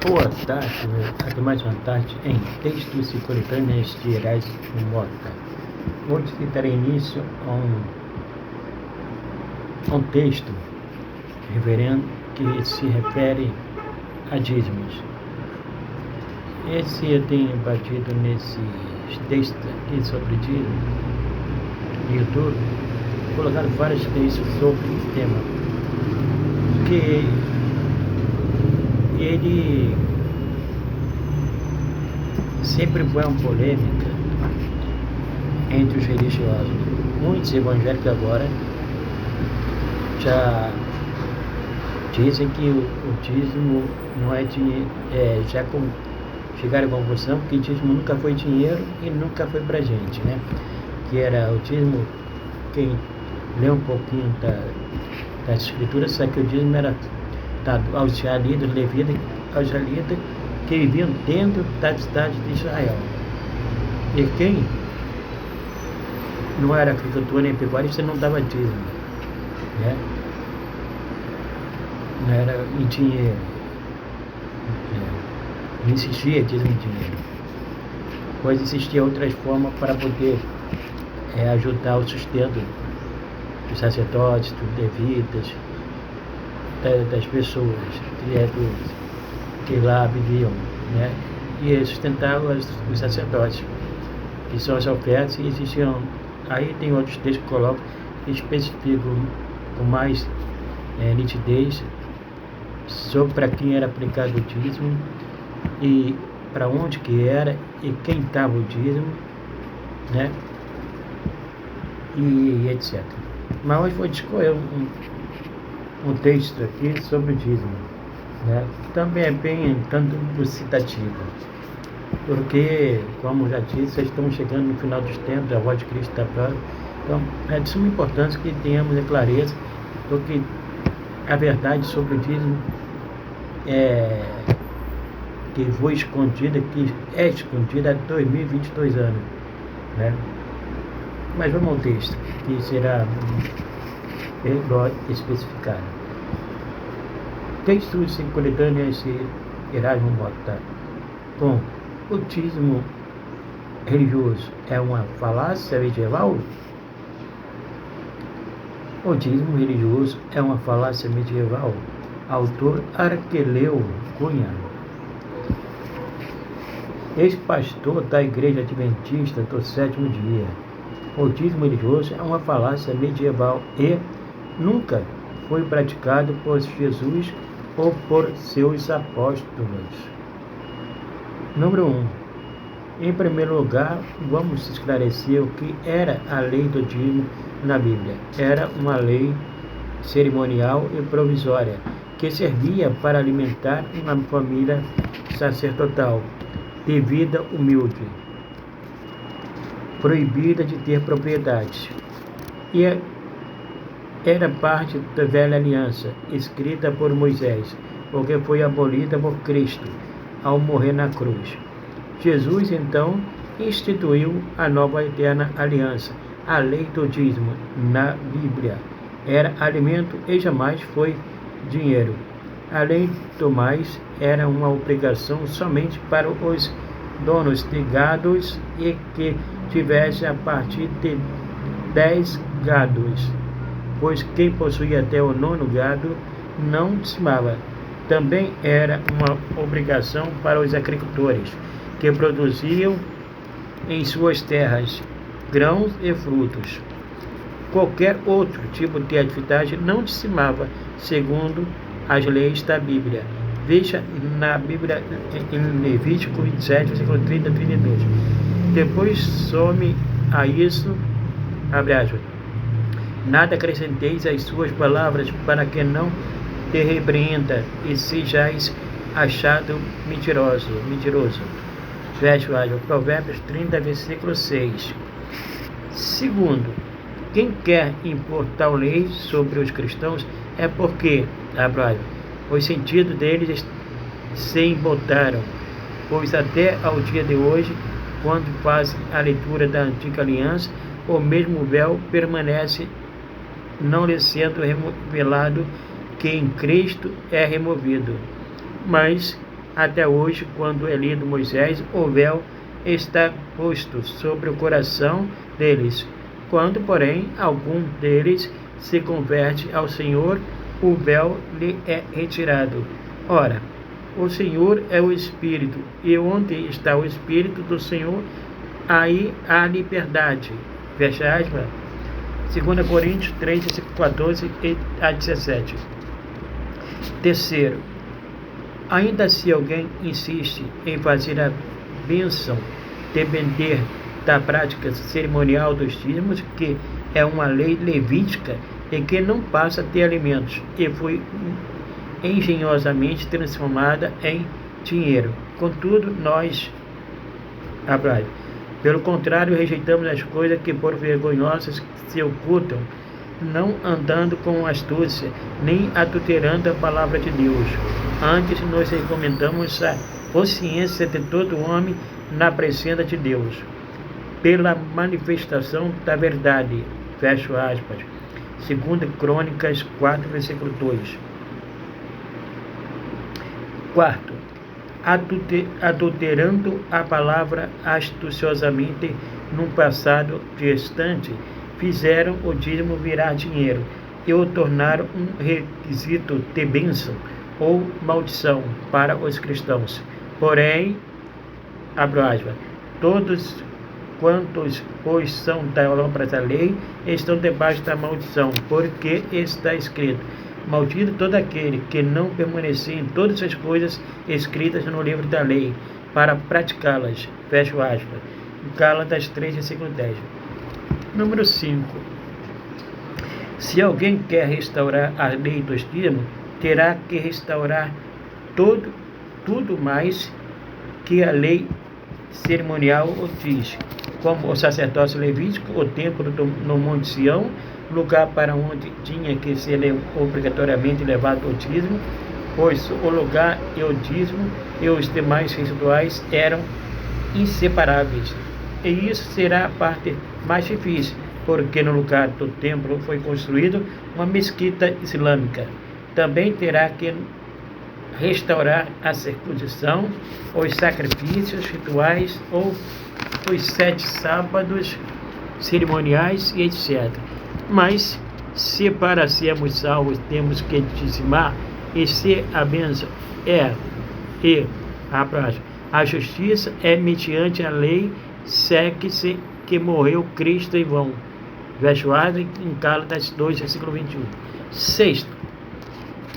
Boa tarde, aqui mais uma tarde em textos e coletâneas de Erasmo Mota. Hoje darei início a um texto reverendo que se refere a dízimos. Esse eu tenho batido nesses textos aqui sobre dízimos no YouTube, colocado vários textos sobre o tema, que ele sempre foi uma polêmica entre os religiosos. Muitos evangélicos agora já dizem que o dízimo não é dinheiro, já chegaram à conclusão que o dízimo nunca foi dinheiro e nunca foi pra gente, né? Que era o dízimo, quem lê um pouquinho das escrituras sabe que o dízimo era dado aos israelitas, levitas, aos israelitas que viviam dentro da cidade de Israel. E quem não era agricultor nem pecuarista não dava dízimo, né? Não era em dinheiro, não existia dízimo em dinheiro, pois existia outras formas para poder ajudar o sustento dos sacerdotes, dos levitas, das pessoas que lá viviam, né? E sustentavam os sacerdotes, que são as ofertas, e existiam. Aí tem outros textos que colocam, que especificam com mais nitidez sobre para quem era aplicado o dízimo e para onde que era e quem estava o dízimo, né? E etc. Mas hoje vou discorrer um texto aqui sobre o dízimo, né? Também é bem tanto citativo, porque, como já disse, estamos chegando no final dos tempos, a voz de Cristo está próxima. Então, é de suma importância que tenhamos a clareza do que a verdade sobre o dízimo que foi escondida, que é escondida há 2022 anos, né? Mas vamos ao texto, que será melhor especificado. Textos em coletâneas de Erasmo Mota. Bom, o dízimo religioso é uma falácia medieval? O dízimo religioso é uma falácia medieval. Autor Arqueleu Cunha, ex-pastor da Igreja Adventista do Sétimo Dia. O dízimo religioso é uma falácia medieval e nunca foi praticado por Jesus ou por seus apóstolos. Número 1. Em primeiro lugar, vamos esclarecer o que era a lei do dízimo na Bíblia. Era uma lei cerimonial e provisória que servia para alimentar uma família sacerdotal de vida humilde, proibida de ter propriedades, e era parte da velha aliança escrita por Moisés, porque foi abolida por Cristo ao morrer na cruz. Jesus então instituiu a nova eterna aliança. A lei do dízimo na Bíblia era alimento e jamais foi dinheiro. Além do mais, era uma obrigação somente para os donos de gados e que tivesse a partir de 10 gados, pois quem possuía até o 9º gado não dizimava. Também era uma obrigação para os agricultores que produziam em suas terras grãos e frutos. Qualquer outro tipo de atividade não dizimava, segundo as leis da Bíblia. Veja na Bíblia em Levítico 27, versículo 30 a 32. Depois some a isso, abre aspas, nada acrescenteis às suas palavras, para que não te repreenda e sejais achado mentiroso. Fecha aspas. Provérbios 30, versículo 6. Segundo, quem quer impor tal lei sobre os cristãos é porque, abre aspas, os sentidos deles se embotaram, pois até ao dia de hoje, quando fazem a leitura da antiga aliança, o mesmo véu permanece, não lhe sendo revelado que em Cristo é removido. Mas Até hoje, quando é lido Moisés, o véu está posto sobre o coração deles. Quando, porém, algum deles se converte ao Senhor, o véu lhe é retirado. Ora, o Senhor é o Espírito, e onde está o Espírito do Senhor, aí há liberdade. Fecha aspas. 2 Coríntios 3, 14 a 17. Terceiro, ainda se alguém insiste em fazer a bênção depender da prática cerimonial dos dízimos, que é uma lei levítica e que não passa a ter alimentos, e foi engenhosamente transformada em dinheiro. Contudo, nós, pelo contrário, rejeitamos as coisas que por vergonhosas se ocultam, não andando com astúcia, nem adulterando a palavra de Deus. Antes, nós recomendamos a consciência de todo homem na presença de Deus, pela manifestação da verdade. Fecho aspas. 2 Crônicas 4, versículo 2. Quarto, adulterando a palavra astuciosamente num passado distante, fizeram o dízimo virar dinheiro e o tornaram um requisito de bênção ou maldição para os cristãos. Porém, abro aspas, todos quantos, pois, são da obra da lei, estão debaixo da maldição, porque está escrito: maldito todo aquele que não permanecer em todas as coisas escritas no livro da lei, para praticá-las. Fecho aspas. Gálatas 3, versículo 10. Número 5. Se alguém quer restaurar a lei dos dízimos, terá que restaurar tudo mais que a lei cerimonial o diz, como o sacerdócio levítico, o templo no Monte Sião, lugar para onde tinha que ser obrigatoriamente levado o dízimo, pois o lugar e o dízimo e os demais rituais eram inseparáveis. E isso será a parte mais difícil, porque no lugar do templo foi construída uma mesquita islâmica. Também terá que restaurar a circuncisão, os sacrifícios rituais ou os 7 sábados cerimoniais e etc. Mas, se para sermos salvos temos que dizimar, e se a bênção a justiça é mediante a lei, segue-se que morreu Cristo em vão. Verso em Gálatas 2, versículo 21. Sexto,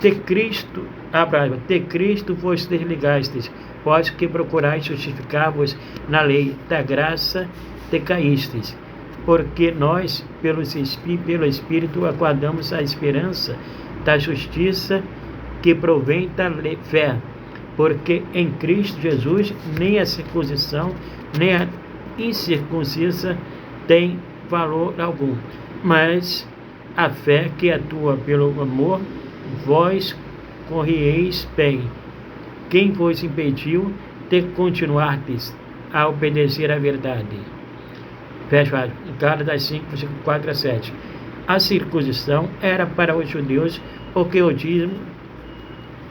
de Cristo vos desligastes, vós que procurais justificar-vos na lei da graça decaístes, porque nós, pelo Espírito, aguardamos a esperança da justiça que provém da fé, porque em Cristo Jesus nem a circuncisão, nem a incircuncisa tem valor algum, mas a fé que atua pelo amor, vós corrieis bem. Quem vos impediu de continuardes a obedecer à verdade? Fecha aspas. Gálatas 5, 4 a 7. A circuncisão era para os judeus o que o dízimo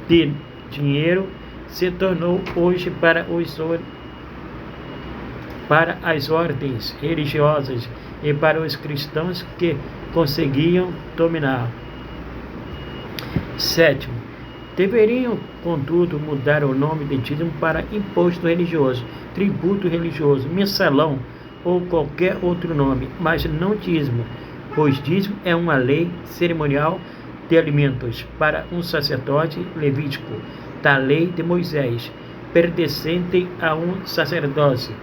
de dinheiro se tornou hoje para as ordens religiosas e para os cristãos que conseguiam dominar. Sétimo, deveriam, contudo, mudar o nome de dízimo para imposto religioso, tributo religioso, mensalão ou qualquer outro nome, mas não dízimo, pois dízimo é uma lei cerimonial de alimentos para um sacerdote levítico, da lei de Moisés, pertencente a um sacerdócio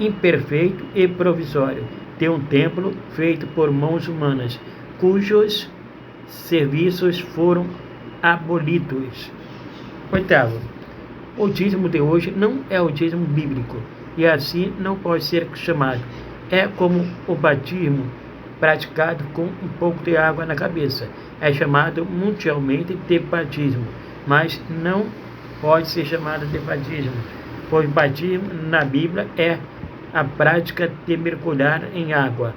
imperfeito e provisório, de um templo feito por mãos humanas, cujos serviços foram abolidos. Oitavo, o dízimo de hoje não é o dízimo bíblico, e assim não pode ser chamado. É como o batismo praticado com um pouco de água na cabeça. É chamado mundialmente de batismo, mas não pode ser chamado de batismo, pois batismo na Bíblia é a prática de mergulhar em água.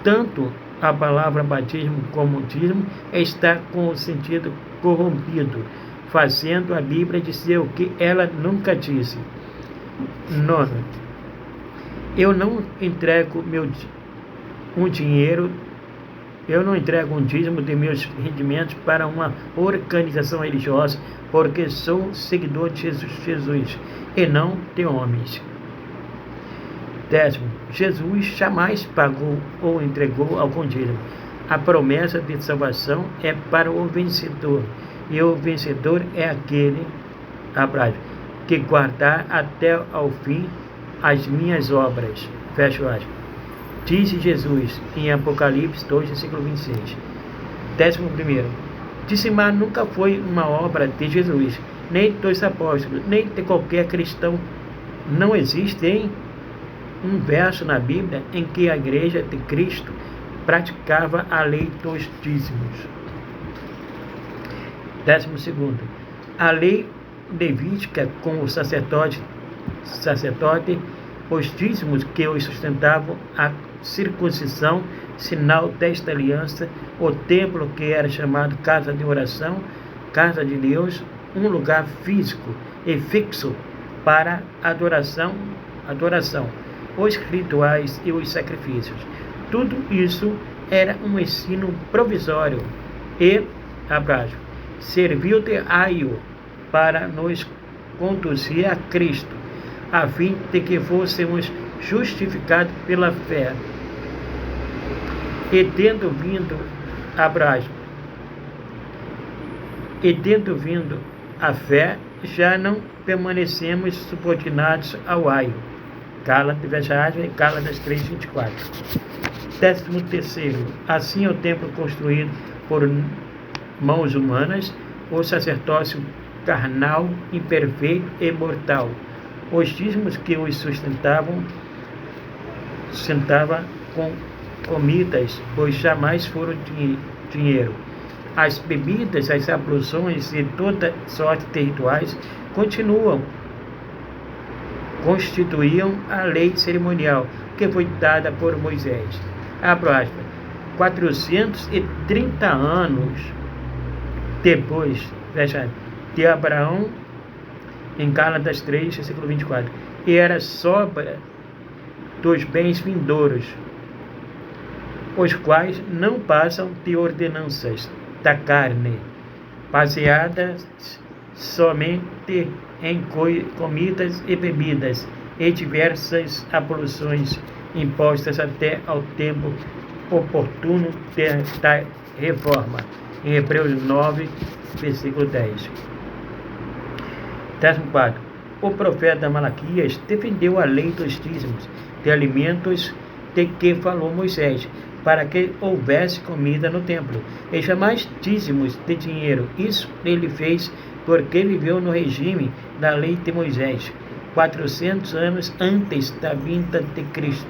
Tanto a palavra batismo como dízimo está com o sentido corrompido. fazendo a Bíblia dizer o que ela nunca disse. 9. Eu não entrego um dízimo de meus rendimentos para uma organização religiosa, porque sou seguidor de Jesus e não de homens. 10. Jesus jamais pagou ou entregou algum dízimo. A promessa de salvação é para o vencedor, e o vencedor é aquele, que guardar até ao fim as minhas obras. Fecha aspas. Disse Jesus em Apocalipse 2, versículo 26. 11. Dizimar nunca foi uma obra de Jesus, nem dos apóstolos, nem de qualquer cristão. Não existe um verso na Bíblia em que a igreja de Cristo praticava a lei dos dízimos. 12. A lei levítica com o sacerdote, os dízimos que os sustentavam, a circuncisão, sinal desta aliança, o templo que era chamado casa de oração, casa de Deus, um lugar físico e fixo para adoração, os rituais e os sacrifícios. Tudo isso era um ensino provisório e serviu de aio para nos conduzir a Cristo, a fim de que fôssemos justificados pela fé. E tendo vindo a fé, já não permanecemos subordinados ao aio. Gálatas 3:24. 13. Assim o templo construído por mãos humanas, o sacerdócio carnal, imperfeito e mortal. Os dízimos que os sustentava com comidas, pois jamais foram dinheiro. As bebidas, as abluções e toda sorte de rituais constituíam a lei cerimonial que foi dada por Moisés. 430 anos depois de Abraão, em Gálatas 3, versículo 24, e era sobra dos bens vindouros, os quais não passam de ordenanças da carne, baseadas somente em comidas e bebidas e diversas abluções impostas até ao tempo oportuno da reforma, em Hebreus 9, versículo 10. 14. O profeta Malaquias defendeu a lei dos dízimos de alimentos de que falou Moisés, para que houvesse comida no templo, e jamais dízimos de dinheiro. Isso ele fez porque viveu no regime da lei de Moisés, 400 anos antes da vinda de Cristo.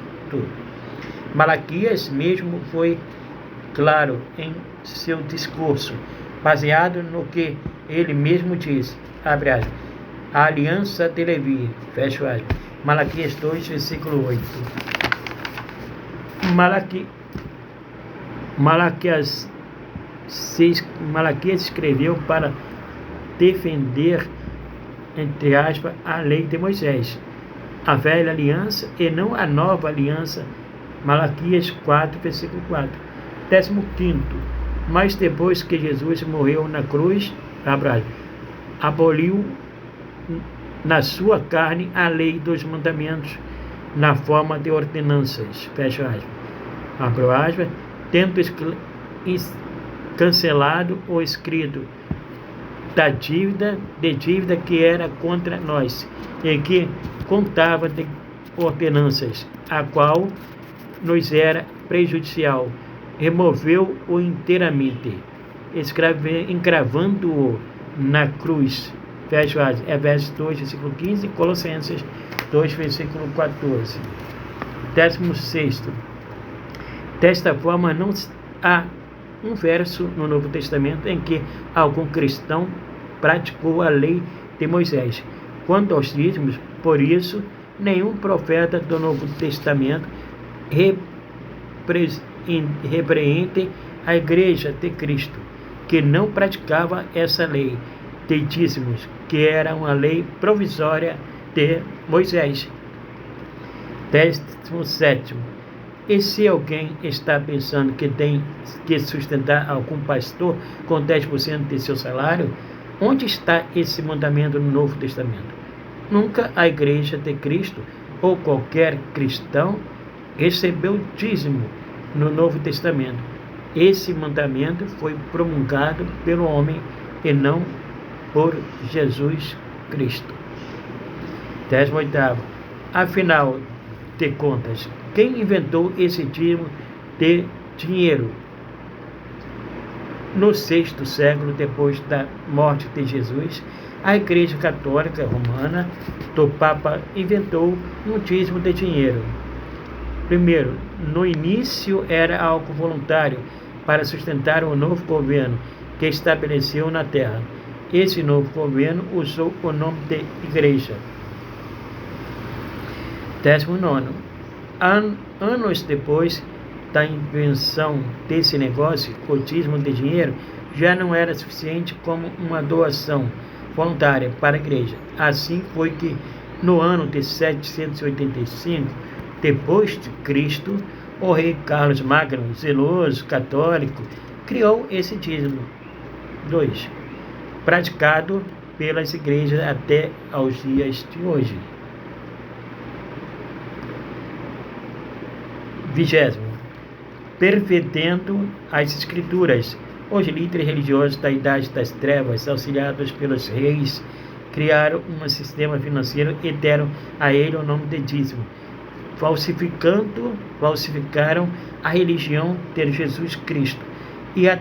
Malaquias mesmo foi claro em seu discurso, baseado no que ele mesmo disse, a aliança de Levi, fecha aspas. Malaquias 2, versículo 8. Malaquias escreveu para defender, entre aspas, a lei de Moisés, a velha aliança e não a nova aliança. Malaquias 4, versículo 4. 15. Mas depois que Jesus morreu na cruz, aboliu na sua carne a lei dos mandamentos na forma de ordenanças, fecha aspas, tendo cancelado o escrito da dívida que era contra nós e que contava de ordenanças, a qual nos era prejudicial, removeu-o inteiramente, encravando-o na cruz. Fecha aspas. Efésios 2, versículo 15, Colossenses 2, versículo 14. 16. Desta forma, não há um verso no Novo Testamento em que algum cristão praticou a lei de Moisés. Quanto aos dízimos, por isso, nenhum profeta do Novo Testamento repreende a igreja de Cristo, que não praticava essa lei. de dízimos, que era uma lei provisória de Moisés. 17. E se alguém está pensando que tem que sustentar algum pastor com 10% de seu salário, onde está esse mandamento no Novo Testamento? Nunca a Igreja de Cristo ou qualquer cristão recebeu dízimo no Novo Testamento. Esse mandamento foi promulgado pelo homem e não por Jesus Cristo. 18. Afinal de contas, quem inventou esse dízimo de dinheiro? No 6º século depois da morte de Jesus, a Igreja Católica Romana do Papa inventou um dízimo de dinheiro. Primeiro, no início era algo voluntário para sustentar o novo governo que estabeleceu na terra. Esse novo governo usou o nome de Igreja. 19. Anos depois da invenção desse negócio, o dízimo de dinheiro já não era suficiente como uma doação voluntária para a Igreja. Assim foi que, no ano de 785, depois de Cristo, o rei Carlos Magno, zeloso católico, criou esse dízimo. 2. Praticado pelas igrejas até aos dias de hoje. 20. Pervertendo as Escrituras, os líderes religiosos da Idade das Trevas, auxiliados pelos reis, criaram um sistema financeiro e deram a ele o nome de dízimo. Falsificaram a religião de Jesus Cristo. E a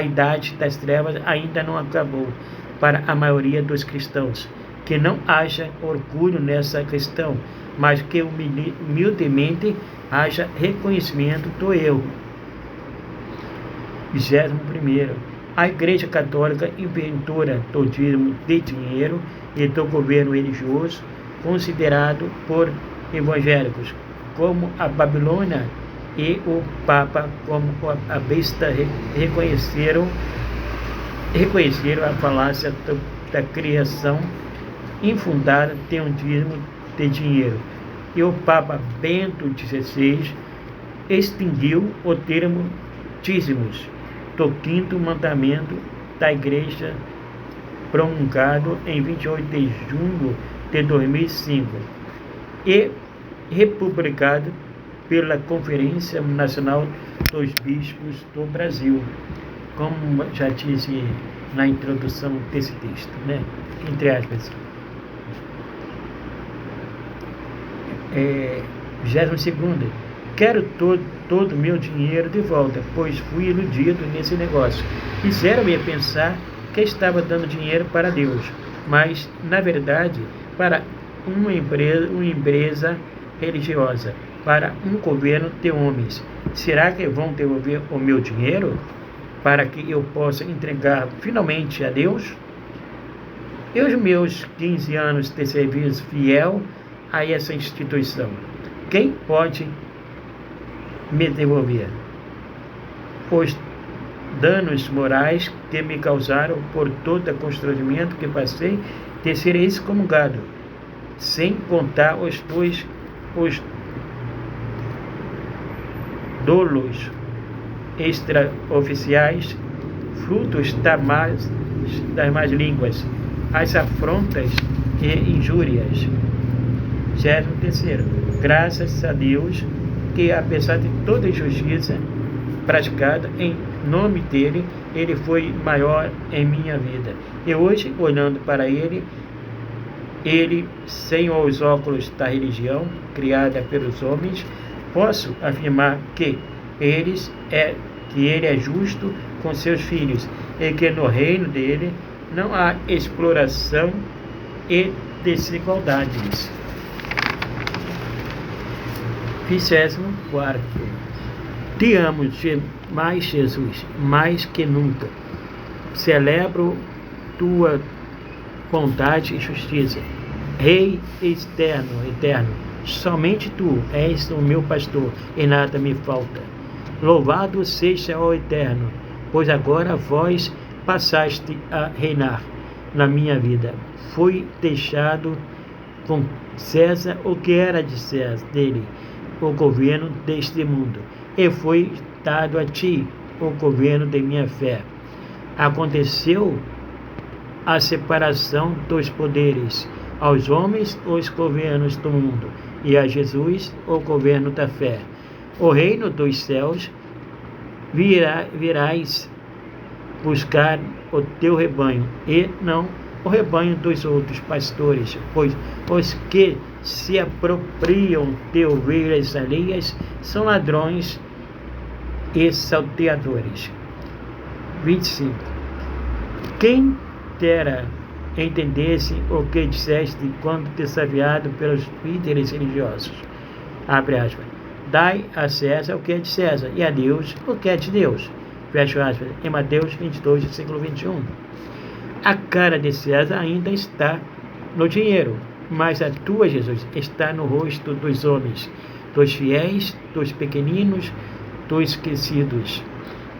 Idade das Trevas ainda não acabou para a maioria dos cristãos. Que não haja orgulho nessa questão, mas que humildemente haja reconhecimento do erro. 21. A Igreja Católica, inventora do dízimo de dinheiro e do governo religioso, considerado por evangélicos como a Babilônia, e o Papa como a besta, reconheceram a falácia da criação infundada de um dízimo de dinheiro. E o Papa Bento XVI extinguiu o termo dízimos do 5º mandamento da Igreja, promulgado em 28 de junho de 2005 e republicado pela Conferência Nacional dos Bispos do Brasil, como já disse na introdução desse texto, né? Entre aspas. 22. Quero todo o meu dinheiro de volta, pois fui iludido nesse negócio. Fizeram-me pensar que estava dando dinheiro para Deus, mas, na verdade, para uma empresa religiosa, para um governo de homens. Será que vão devolver o meu dinheiro para que eu possa entregar finalmente a Deus? E os meus 15 anos de serviço fiel a essa instituição, quem pode me devolver? Os danos morais que me causaram por todo o constrangimento que passei de ser excomungado, sem contar os dolos extraoficiais, frutos das más línguas, as afrontas e injúrias. 23. Graças a Deus que, apesar de toda injustiça praticada em nome dele, ele foi maior em minha vida. E hoje, olhando para ele sem os óculos da religião criada pelos homens, posso afirmar que ele é justo com seus filhos e que no reino dele não há exploração e desigualdades. 24. Te amo mais, Jesus, mais que nunca. Celebro tua bondade e justiça. Rei eterno, somente tu és o meu pastor e nada me falta. Louvado seja o Eterno, pois agora vós passaste a reinar. na minha vida. Foi deixado com César o que era de César, dele, o governo deste mundo, e foi dado a ti o governo de minha fé. Aconteceu a separação dos poderes, aos homens os governos do mundo, e a Jesus o governo da fé. O reino dos céus virás buscar o teu rebanho, e não o rebanho dos outros pastores, pois os que se apropriam de ovelhas alheias são ladrões e salteadores. 25. Quem dera entendesse o que disseste quando desafiado pelos líderes religiosos. Abre aspas. Dai a César o que é de César, e a Deus o que é de Deus. Fecha aspas. Em Mateus 22, versículo 21. A cara de César ainda está no dinheiro, mas a tua, Jesus, está no rosto dos homens, dos fiéis, dos pequeninos, dos esquecidos.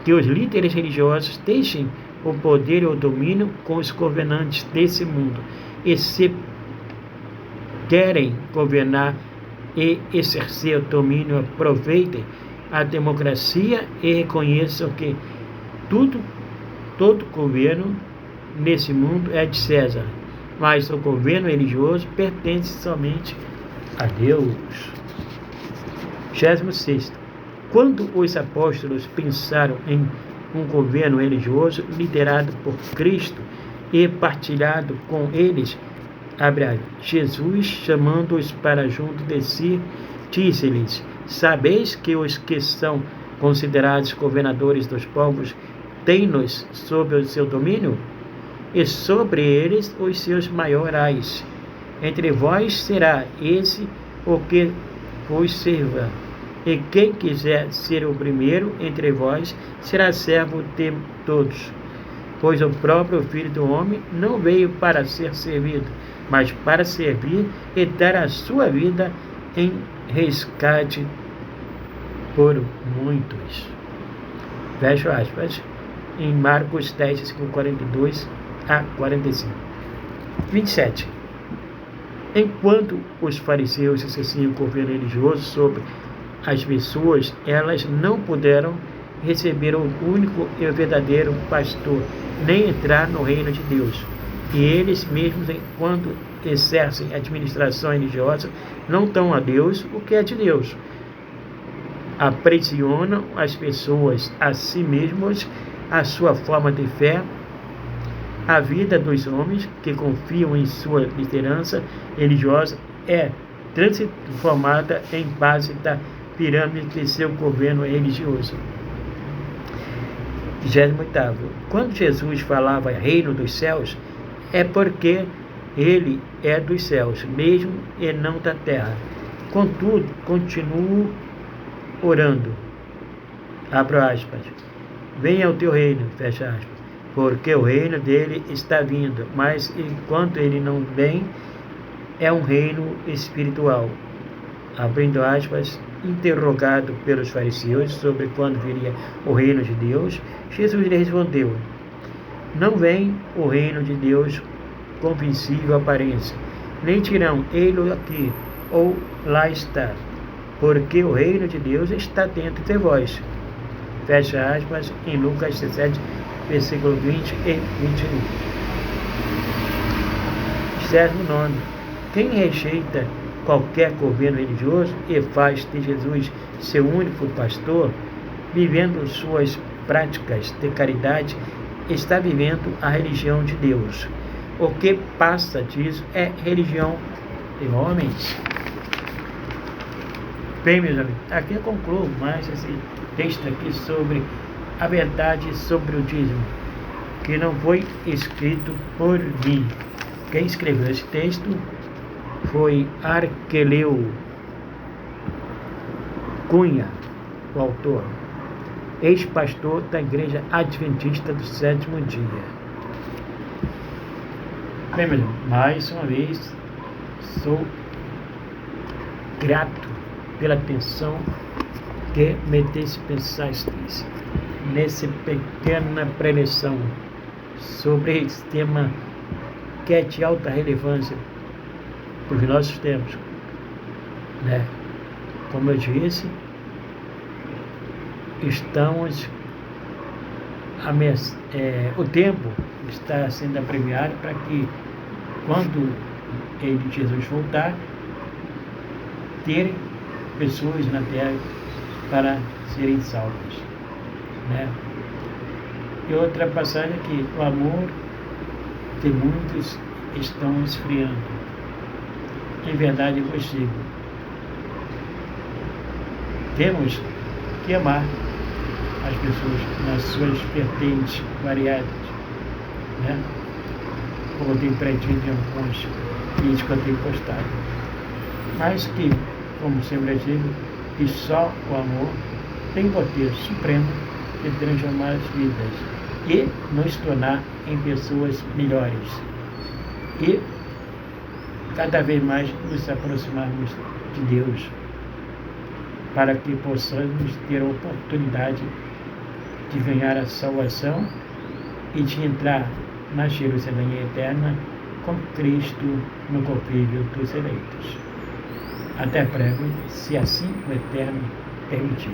Que os líderes religiosos deixem o poder e o domínio com os governantes desse mundo, e se querem governar e exercer o domínio, aproveitem a democracia e reconheçam que todo governo nesse mundo é de César, mas o governo religioso pertence somente a Deus. 26. Quando os apóstolos pensaram em um governo religioso liderado por Cristo e partilhado com eles, Jesus, chamando-os para junto de si, disse-lhes: sabeis que os que são considerados governadores dos povos têm-nos sob o seu domínio, e sobre eles os seus maiorais. Entre vós será esse o que vos sirva, e quem quiser ser o primeiro entre vós será servo de todos. Pois o próprio Filho do Homem não veio para ser servido, mas para servir e dar a sua vida em resgate por muitos. Fecha aspas. Em Marcos 10, 42 a 45. 27. Enquanto os fariseus exerciam o governo religioso sobre as pessoas, elas não puderam receber o único e verdadeiro pastor, nem entrar no reino de Deus. E eles mesmos, enquanto exercem a administração religiosa, não dão a Deus o que é de Deus. Aprisionam as pessoas a si mesmos, a sua forma de fé, a vida dos homens que confiam em sua liderança religiosa é transformada em base da pirâmide de seu governo religioso. 28. Quando Jesus falava reino dos céus, é porque ele é dos céus mesmo e não da terra. Contudo, continuo orando. Abro aspas. Venha o teu reino, fecha aspas. Porque o reino dele está vindo, mas enquanto ele não vem, é um reino espiritual. Abrindo aspas, interrogado pelos fariseus sobre quando viria o reino de Deus, Jesus lhe respondeu: não vem o reino de Deus com visível aparência, nem dirão ele aqui ou lá está, porque o reino de Deus está dentro de vós. Fecha aspas, em Lucas 17, versículo 20 e 21. 19. Quem rejeita qualquer governo religioso e faz de Jesus seu único pastor, vivendo suas práticas de caridade, está vivendo a religião de Deus. O que passa disso é religião de homens. Bem, meus amigos, aqui eu concluo mais esse texto aqui sobre a verdade sobre o dízimo, que não foi escrito por mim. Quem escreveu esse texto foi Arqueleu Cunha, o autor, ex-pastor da Igreja Adventista do Sétimo Dia. Bem, meu irmão, mais uma vez, sou grato pela atenção que me dispensasteis nessa pequena preleção sobre esse tema que é de alta relevância para os nossos tempos, né? Como eu disse, estamos o tempo está sendo apremiado para que, quando Jesus voltar, ter pessoas na terra para serem salvas, né? E outra passagem aqui, o amor de muitos estão esfriando. Em verdade vos digo, temos que amar as pessoas nas suas vertentes variadas, né? Como tem pretido em alguns vídeos que eu tenho postado. Mas que, como sempre digo, que só o amor tem poder supremo de transformar as vidas e nos tornar em pessoas melhores e cada vez mais nos aproximarmos de Deus, para que possamos ter a oportunidade de ganhar a salvação e de entrar na Jerusalém eterna com Cristo no convívio dos eleitos. Até breve, se assim o Eterno permitir.